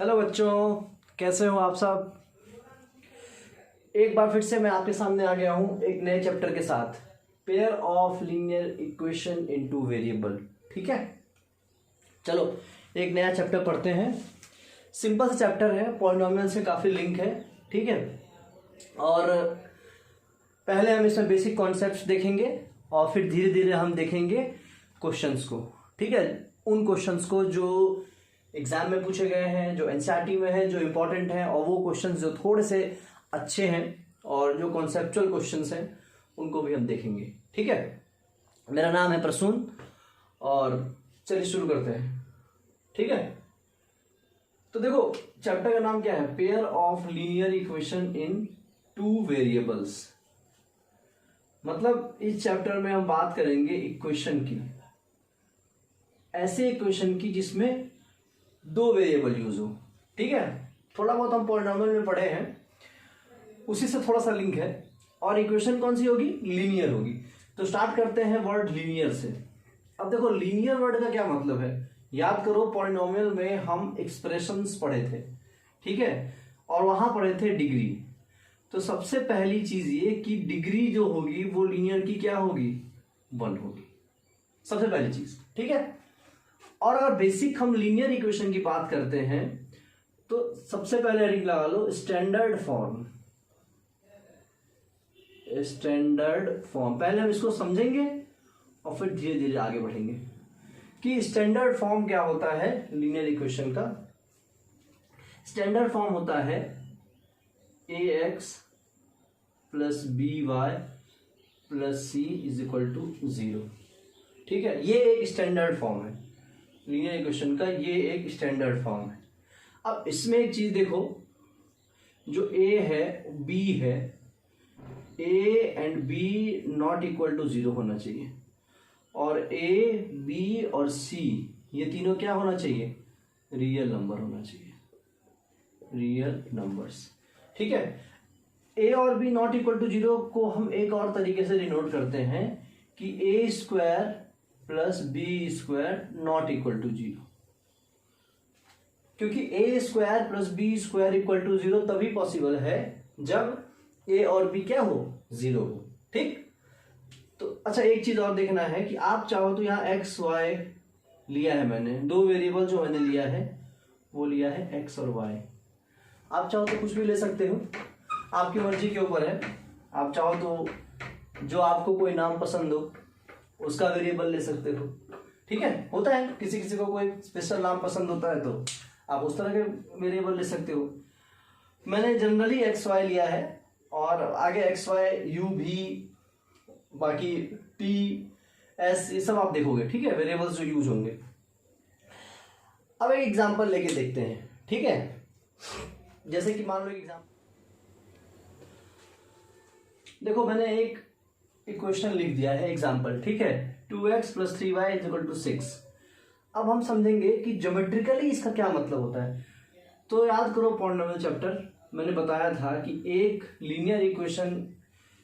Hello बच्चों, कैसे हो आप सब। एक बार फिर से मैं आपके सामने आ गया हूँ एक नए चैप्टर के साथ, pair of linear equation into variable. ठीक है, चलो एक नया चैप्टर पढ़ते हैं। सिंपल सा चैप्टर है, पॉलिनोमियल से काफ़ी लिंक है। ठीक है, और पहले हम इसमें बेसिक कॉन्सेप्ट्स देखेंगे और फिर धीरे धीरे हम देखेंगे क्वेश्चंस को। ठीक है, उन क्वेश्चंस को जो एग्जाम में पूछे गए हैं, जो एनसीईआरटी में है, जो इंपॉर्टेंट हैं, और वो क्वेश्चंस जो थोड़े से अच्छे हैं और जो कॉन्सेप्चुअल क्वेश्चंस हैं उनको भी हम देखेंगे। ठीक है, मेरा नाम है प्रसून और चलिए शुरू करते हैं। ठीक है, तो देखो चैप्टर का नाम क्या है, pair of linear equation in two variables. मतलब इस चैप्टर में हम बात करेंगे इक्वेशन की, ऐसे इक्वेशन की जिसमें दो वेरिएबल यूज हो। ठीक है, थोड़ा बहुत हम पॉलिनोमियल में पढ़े हैं, उसी से थोड़ा सा लिंक है। और इक्वेशन कौन सी होगी, लीनियर होगी। तो स्टार्ट करते हैं वर्ड लीनियर से। अब देखो लीनियर वर्ड का क्या मतलब है, याद करो पॉलिनोमियल में हम एक्सप्रेशंस पढ़े थे। ठीक है, और वहां पढ़े थे डिग्री। तो सबसे पहली चीज ये कि डिग्री जो होगी वो लीनियर की क्या होगी, 1 होगी, सबसे पहली चीज। ठीक है, और अगर बेसिक हम लीनियर इक्वेशन की बात करते हैं तो सबसे पहले हेडिंग लगा लो स्टैंडर्ड फॉर्म। स्टैंडर्ड फॉर्म पहले हम इसको समझेंगे और फिर धीरे धीरे आगे बढ़ेंगे कि स्टैंडर्ड फॉर्म क्या होता है लीनियर इक्वेशन का। स्टैंडर्ड फॉर्म होता है ax plus by plus c is equal to 0। ठीक है, ये एक स्टैंडर्ड फॉर्म है लीनियर इक्वेशन का, ये एक स्टैंडर्ड फॉर्म है। अब इसमें एक चीज देखो, जो a है b है, a and b not equal to 0 होना चाहिए, और a b और c ये तीनों क्या होना चाहिए, रियल नंबर होना चाहिए, रियल नंबर्स। ठीक है, a और b नॉट इक्वल टू 0 को हम एक और तरीके से डिनोट करते हैं कि a square plus B square not equal to 0, क्योंकि a square plus B square equal to 0 तभी पॉसिबल है जब a और b क्या हो, 0 हो। ठीक, तो अच्छा एक चीज और देखना है कि आप चाहो तो यहाँ x y लिया है मैंने, दो वेरिएबल जो मैंने लिया है वो लिया है x और y। आप चाहो तो कुछ भी ले सकते हो, आपकी मर्जी के ऊपर है। आप चाहो तो जो आपको कोई नाम पसंद हो उसका वेरिएबल ले सकते हो। ठीक है, होता है किसी किसी को कोई स्पेशल नाम पसंद होता है तो आप उस तरह के वेरिएबल ले सकते हो। मैंने जनरली एक्स वाई लिया है और आगे एक्स वाई यू भी, बाकी टी एस ये सब आप देखोगे। ठीक है, वेरिएबल्स जो यूज होंगे। अब एक एग्जांपल लेके देखते हैं। ठीक है, जैसे कि मान लो एग्जांपल देखो, मैंने एक इक्वेशन लिख दिया है एग्जाम्पल। ठीक है, 2x plus 3y is equal to 6। अब हम समझेंगे कि ज्योमेट्रिकली इसका क्या मतलब होता है। तो याद करो पॉलिनोमियल चैप्टर, मैंने बताया था कि एक लीनियर इक्वेशन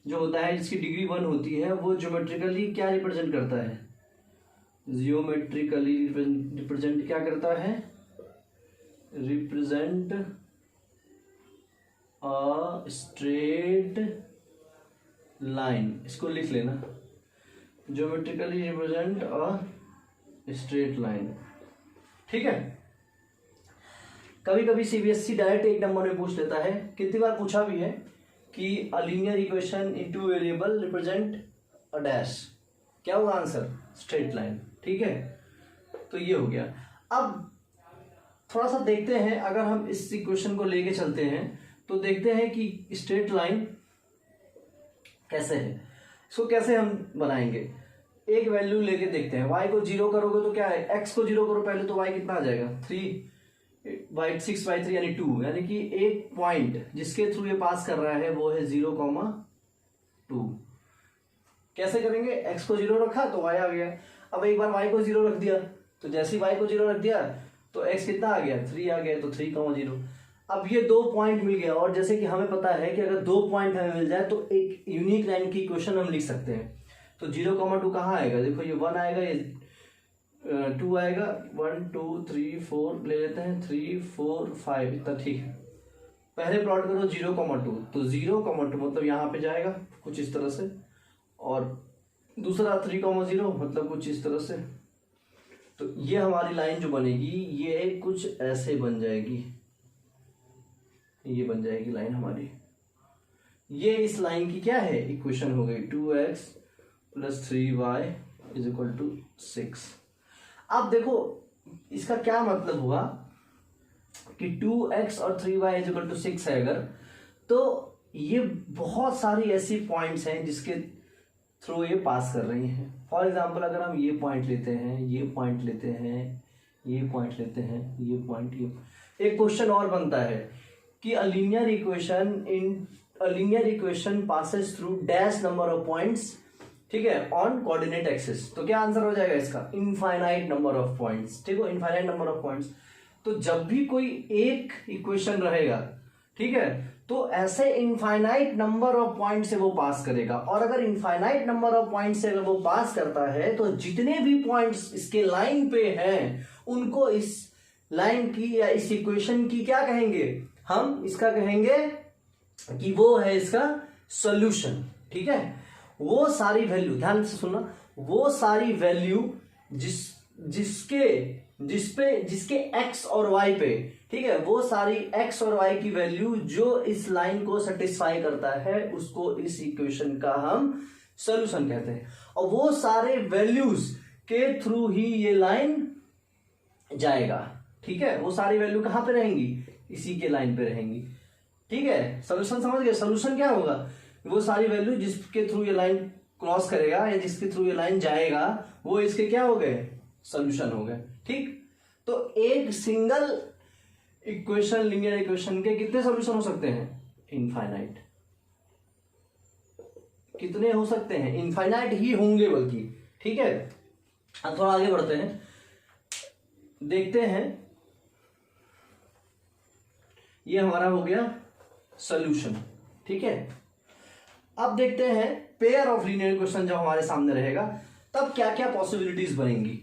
जो होता है जिसकी डिग्री 1 होती है वो ज्योमेट्रिकली क्या रिप्रेजेंट करता है, जियोमेट्रिकली रिप्रेजेंट क्या करता है, रिप्रेजेंट अ स्ट्रेट लाइन। इसको लिख लेना, geometrically represent a straight line. ठीक है, कभी कभी सीबीएसई डायरेक्ट एक नंबर में पूछ लेता है, कितनी बार पूछा भी है कि a linear equation in two variable represent a dash, क्या होगा आंसर, स्ट्रेट लाइन। ठीक है, तो ये हो गया। अब थोड़ा सा देखते हैं, अगर हम इस इक्वेशन को लेके चलते हैं तो देखते हैं कि स्ट्रेट लाइन कैसे है, इसको कैसे हम बनाएंगे। एक वैल्यू लेके देखते हैं, y को 0 करोगे तो क्या है, x को 0 करो पहले तो y कितना आ जाएगा, 3 6 बाई 3 यानी 2, यानी कि एक पॉइंट जिसके थ्रू ये पास कर रहा है वो है 0,2। कैसे करेंगे, x को 0 रखा तो y आ गया। अब एक बार y को 0 रख दिया तो जैसे ही y को 0 रख दिया तो x कितना आ गया, 3 आ गया, तो 3,0। अब ये 2 पॉइंट मिल गया, और जैसे कि हमें पता है कि अगर 2 पॉइंट हमें मिल जाए तो एक यूनिक लाइन की इक्वेशन हम लिख सकते हैं। तो 0,2 कहाँ आएगा, देखो ये 1 आएगा, ये 2 आएगा, 1 2 3 4 ले लेते हैं, 3 4 5 इतना, ठीक है। पहले प्लॉट करो 0,2, तो 0,2 मतलब यहाँ पे जाएगा कुछ इस तरह से, और दूसरा 3,0 मतलब कुछ इस तरह से। तो ये हमारी लाइन जो बनेगी ये कुछ ऐसे बन जाएगी, ये बन जाएगी लाइन हमारी। ये इस लाइन की क्या है, इक्वेशन हो गई 2x + 3y = 6। अब देखो इसका क्या मतलब हुआ कि 2x और 3y = 6 है अगर, तो ये बहुत सारी ऐसी पॉइंट्स हैं जिसके थ्रू ये पास कर रही हैं। फॉर एग्जांपल अगर हम ये पॉइंट लेते हैं, ये पॉइंट लेते हैं, ये पॉइंट लेते हैं, ये पॉइंट, ये एक क्वेश्चन और बनता है कि a linear equation passes through dash number of points, ठीक है, ऑन कोऑर्डिनेट एक्सिस। तो क्या आंसर हो जाएगा इसका, इनफाइनाइट नंबर ऑफ पॉइंट्स। ठीक है, इनफाइनाइट नंबर ऑफ पॉइंट्स। तो जब भी कोई एक इक्वेशन रहेगा, ठीक है, तो ऐसे इनफाइनाइट नंबर ऑफ पॉइंट से वो पास करेगा। और अगर इनफाइनाइट नंबर ऑफ पॉइंट से अगर वो पास करता है तो जितने भी पॉइंट्स इसके लाइन पे हैं उनको इस लाइन की या इस इक्वेशन की क्या कहेंगे, हम इसका कहेंगे कि वो है इसका सॉल्यूशन। ठीक है, वो सारी वैल्यू, ध्यान से सुनना, वो सारी वैल्यू जिसके x और y पे, ठीक है, वो सारी x और y की वैल्यू जो इस लाइन को सेटिस्फाई करता है उसको इस इक्वेशन का हम सॉल्यूशन कहते हैं। और वो सारे वैल्यूज के थ्रू ही ये लाइन जाएगा। ठीक है, वो सारी वैल्यू कहां पे रहेंगी, इसी के लाइन पे रहेंगी। ठीक है, सॉल्यूशन समझ गए। सॉल्यूशन क्या होगा, वो सारी वैल्यू जिसके थ्रू ये लाइन क्रॉस करेगा या जिसके थ्रू ये लाइन जाएगा वो इसके क्या हो गए, सॉल्यूशन हो गए। ठीक, तो एक सिंगल इक्वेशन, लीनियर इक्वेशन के कितने सॉल्यूशन हो सकते हैं, इनफाइनाइट। कितने हो सकते हैं, इनफाइनाइट ही होंगे बल्कि। ठीक है, अब थोड़ा आगे बढ़ते हैं, देखते हैं। ये हमारा हो गया सॉल्यूशन। ठीक है, अब देखते हैं पेयर ऑफ लीनियर इक्वेशन जब हमारे सामने रहेगा तब क्या क्या पॉसिबिलिटीज बनेंगी।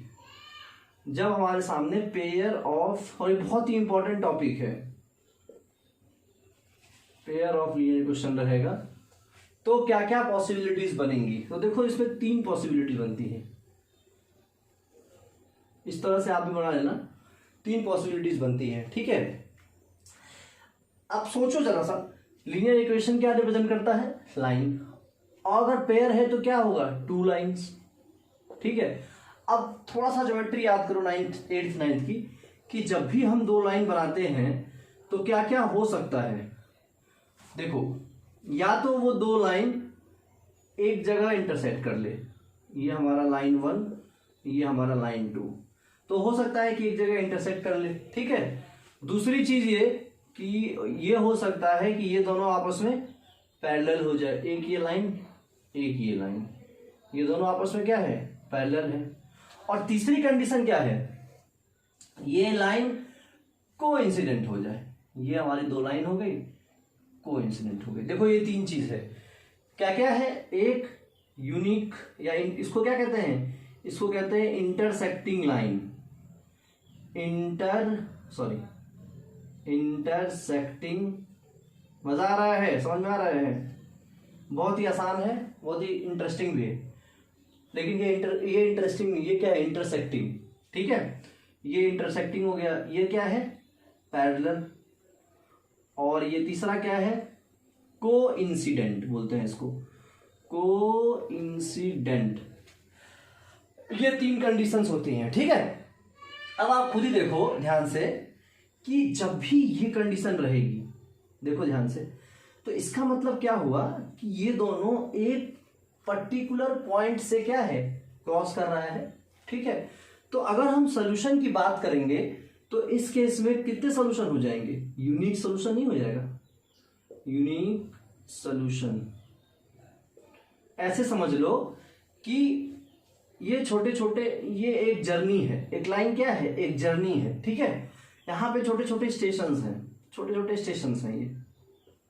जब हमारे सामने पेयर ऑफ, और ये बहुत ही इंपॉर्टेंट टॉपिक है, पेयर ऑफ लीनियर इक्वेशन रहेगा तो क्या क्या पॉसिबिलिटीज बनेंगी। तो देखो इसमें 3 पॉसिबिलिटी बनती है, इस तरह से आप भी बना लेना, 3 पॉसिबिलिटीज बनती है। ठीक है, अब सोचो जरा सा, लीनियर इक्वेशन क्या रिप्रेजेंट करता है, लाइन। और अगर पेयर है तो क्या होगा, 2 लाइंस। ठीक है, अब थोड़ा सा ज्योमेट्री याद करो 9th 8th 9th की, कि जब भी हम 2 लाइन बनाते हैं तो क्या क्या हो सकता है। देखो, या तो वो 2 लाइन एक जगह इंटरसेक्ट कर ले, ये हमारा लाइन 1, ये हमारा लाइन 2, तो हो सकता है कि एक जगह इंटरसेक्ट कर ले। ठीक है, दूसरी चीज ये कि ये हो सकता है कि ये दोनों आपस में पैरेलल हो जाए, एक ये लाइन एक ये लाइन, ये दोनों आपस में क्या है, पैरेलल है। और तीसरी कंडीशन क्या है, ये लाइन कोइंसिडेंट हो जाए, ये हमारी 2 लाइन हो गई, कोइंसिडेंट हो गई। देखो ये 3 चीज है, क्या क्या है, एक यूनिक, या इसको क्या कहते हैं, इसको कहते हैं इंटरसेक्टिंग लाइन, इंटरसेक्टिंग। मजा आ रहा है, समझ में आ रहा है, बहुत ही आसान है, बहुत ही इंटरेस्टिंग भी है, लेकिन ये इंटरेस्टिंग नहीं, ये क्या है, इंटरसेक्टिंग। ठीक है, ये इंटरसेक्टिंग हो गया, ये क्या है, पैरेलल। और ये तीसरा क्या है, कोइंसिडेंट बोलते हैं इसको, कोइंसिडेंट। ये 3 कंडीशंस होती हैं। ठीक है, अब आप खुद ही देखो ध्यान से कि जब भी ये कंडीशन रहेगी, देखो ध्यान से, तो इसका मतलब क्या हुआ कि ये दोनों एक पर्टिकुलर पॉइंट से क्या है, क्रॉस कर रहा है। ठीक है, तो अगर हम सॉल्यूशन की बात करेंगे तो इस केस में कितने सॉल्यूशन हो जाएंगे, यूनिक सॉल्यूशन नहीं हो जाएगा, यूनिक सॉल्यूशन। ऐसे समझ लो कि ये छोटे छोटे, ये एक जर्नी है, एक लाइन क्या है, एक जर्नी है। ठीक है, यहाँ पे छोटे छोटे स्टेशंस हैं, छोटे छोटे स्टेशंस हैं, ये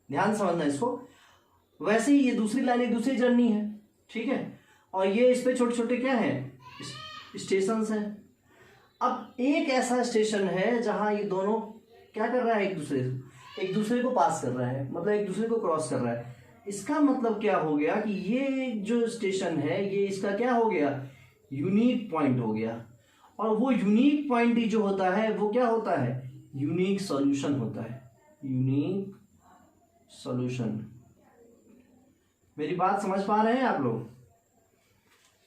ध्यान समझना इसको। वैसे ही ये दूसरी लाइन एक दूसरी जर्नी है। ठीक है, और ये इस पे छोटे छोटे क्या है, स्टेशंस हैं। अब एक ऐसा स्टेशन है जहां ये दोनों क्या कर रहा है, एक दूसरे को पास कर रहा है, मतलब एक दूसरे को क्रॉस कर रहा है। इसका मतलब क्या हो गया कि ये जो स्टेशन है ये इसका क्या हो गया, यूनिक पॉइंट हो गया। और वो यूनिक पॉइंट ही जो होता है वो क्या होता है, यूनिक सॉल्यूशन होता है, यूनिक सॉल्यूशन। मेरी बात समझ पा रहे हैं आप लोग?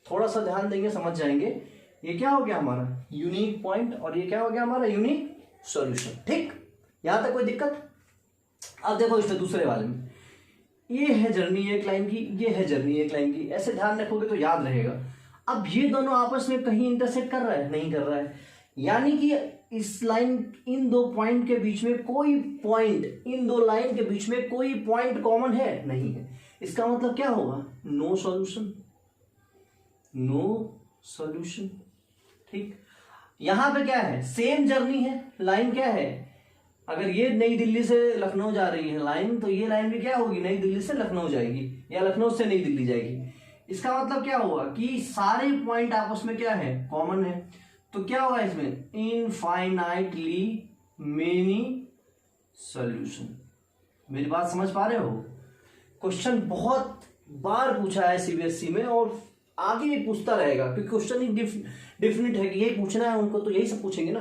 थोड़ा सा ध्यान देंगे समझ जाएंगे। ये क्या हो गया हमारा यूनिक पॉइंट और ये क्या हो गया हमारा यूनिक सॉल्यूशन। ठीक, यहां तक कोई दिक्कत? अब देखो इसमें दूसरे वाले में ये है जर्नी एक लाइन की, ये है जर्नी एक लाइन की, ऐसे ध्यान रखोगे तो याद रहेगा। अब ये दोनों आपस में कहीं इंटरसेक्ट कर रहा है, नहीं कर रहा है, यानी कि इस लाइन इन दो पॉइंट के बीच में कोई पॉइंट, इन दो लाइन के बीच में कोई पॉइंट कॉमन है नहीं है। इसका मतलब क्या होगा, नो सॉल्यूशन, नो सॉल्यूशन। ठीक, यहां पे क्या है, सेम जर्नी है, लाइन क्या है, अगर ये नई दिल्ली से लखनऊ जा रही है लाइन, तो ये लाइन भी क्या होगी, नई दिल्ली से लखनऊ जाएगी या लखनऊ से नई दिल्ली जाएगी। इसका मतलब क्या हुआ कि सारे पॉइंट आपस में क्या है, कॉमन है। तो क्या हुआ इसमें, इनफाइनाइटली मेनी सॉल्यूशन। मेरी बात समझ पा रहे हो? क्वेश्चन बहुत बार पूछा है सीबीएसई में और आगे भी पूछता रहेगा, क्योंकि क्वेश्चन ही डिफिनिट है कि यही पूछना है उनको, तो यही सब पूछेंगे ना।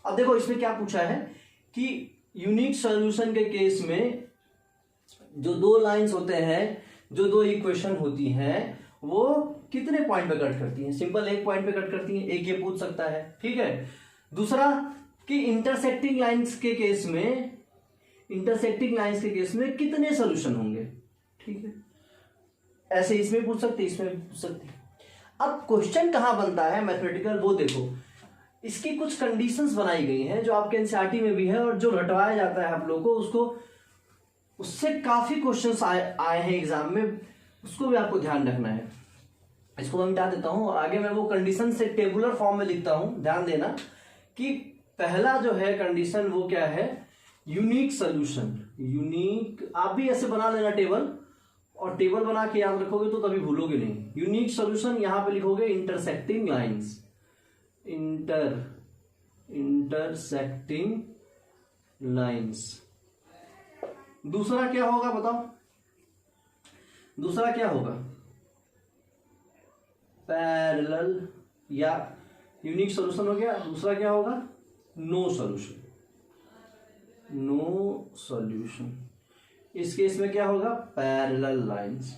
अब देखो इसमें क्या पूछा है कि यूनिक सॉल्यूशन के केस में जो दो लाइंस होते हैं, जो दो इक्वेशन होती हैं, वो कितने पॉइंट पे कट करती हैं, सिंपल एक पॉइंट पे कट करती हैं, एक ये पूछ सकता है। ठीक है, दूसरा कि इंटरसेक्टिंग लाइंस के केस में, इंटरसेक्टिंग लाइंस के केस में कितने सॉल्यूशन होंगे। ठीक है, ऐसे इसमें पूछ सकते, इसमें भी पूछ सकते। अब क्वेश्चन कहां बनता है मैथमेटिकल, वो देखो, इसकी कुछ कंडीशंस बनाई गई हैं जो आपके एनसीईआरटी में भी है और जो रटवाया जाता है आप लोगों को, उसको उससे काफी क्वेश्चंस आए हैं एग्जाम में, उसको भी आपको ध्यान रखना है। इसको मैं मिटा देता हूं और आगे मैं वो कंडीशन से टेबुलर फॉर्म में लिखता हूं। ध्यान देना कि पहला जो है कंडीशन वो क्या है, यूनिक सोल्यूशन। यूनिक आप भी ऐसे बना लेना टेबल, और टेबल बना के याद रखोगे तो कभी भूलोगे नहीं। यूनिक सोल्यूशन यहां पे लिखोगे इंटरसेक्टिंग लाइंस, इंटरसेक्टिंग लाइंस। दूसरा क्या होगा बताओ, दूसरा क्या होगा, पैरेलल या यूनिक सॉल्यूशन हो गया। दूसरा क्या होगा, नो सॉल्यूशन, नो सॉल्यूशन। इस केस में क्या होगा, पैरेलल लाइंस,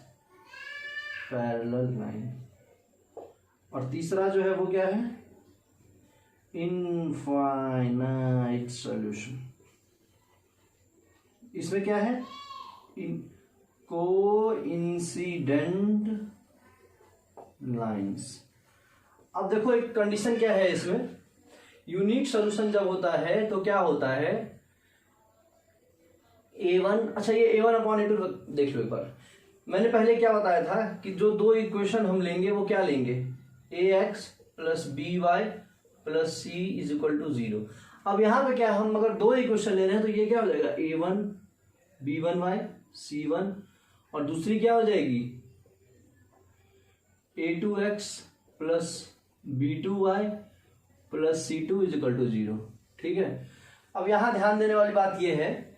पैरेलल लाइन। और तीसरा जो है वो क्या है, इनफाइनाइट सॉल्यूशन। इसमें क्या है, कोइंसिडेंट लाइंस। अब देखो एक कंडीशन क्या है इसमें, यूनिक सॉल्यूशन जब होता है तो क्या होता है, A1, अच्छा ये A1/A2 देख लो एक बार। मैंने पहले क्या बताया था कि जो दो इक्वेशन हम लेंगे वो क्या लेंगे, ax + by + c = 0। अब यहां पे क्या है, हम अगर दो इक्वेशन ले रहे हैं तो ये क्या हो जाएगा, a1 b1y c1, और दूसरी क्या हो जाएगी, a2x + b2y + c2 = 0। ठीक है, अब यहां ध्यान देने वाली बात ये है,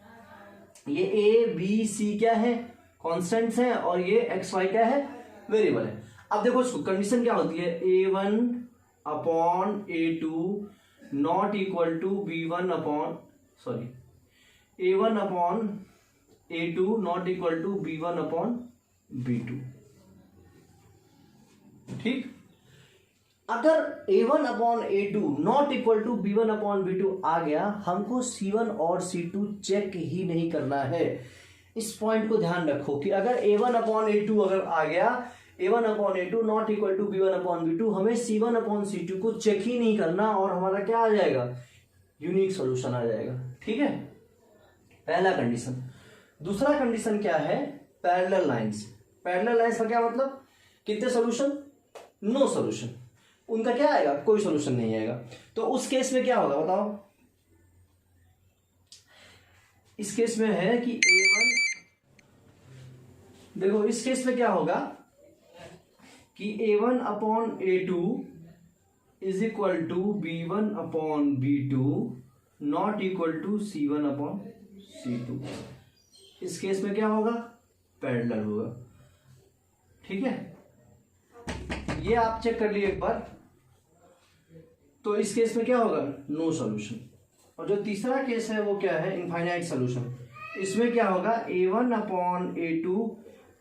ये a b c क्या है, कॉन्स्टेंट्स हैं, और ये x y क्या है, वेरिएबल है। अब देखो इसको कंडीशन क्या होती है, a1/a2 not equal to a1/a2 not equal to b1/b2। ठीक, अगर a1/a2 not equal to b1/b2 आ गया, हमको c1 और c2 चेक ही नहीं करना है। इस पॉइंट को ध्यान रखो कि अगर a1/a2 अगर आ गया, a1/a2 not equal to b1/b2, हमें c1/c2 को चेक ही नहीं करना और हमारा क्या आ जाएगा, यूनिक सॉल्यूशन आ जाएगा। ठीक है, पहला कंडीशन। दूसरा कंडीशन क्या है, पैरेलल लाइंस। पैरेलल लाइंस का क्या मतलब, कितने सॉल्यूशन, नो सॉल्यूशन, उनका क्या आएगा, कोई सॉल्यूशन नहीं आएगा। तो उस केस में क्या होगा बताओ, इस केस में है कि a1, देखो इस केस में क्या होगा कि a1/a2 is equal to B1 upon B2 not equal to C1 upon C2। इस केस में क्या होगा, पैरेलल होगा। ठीक है, ये आप चेक कर लिए एक बार। तो इस केस में क्या होगा, नो सॉल्यूशन। और जो तीसरा केस है वो क्या है, इनफाइनाइट सॉल्यूशन। इसमें क्या होगा, A1 upon A2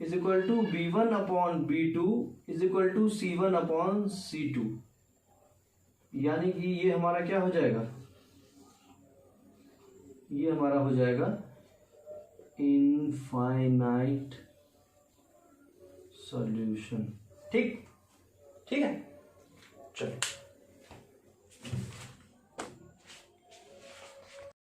is equal to B1 upon B2 is equal to C1 upon C2। यानी कि ये हमारा क्या हो जाएगा, ये हमारा हो जाएगा इनफाइनाइट सॉल्यूशन। ठीक, ठीक है, चलो।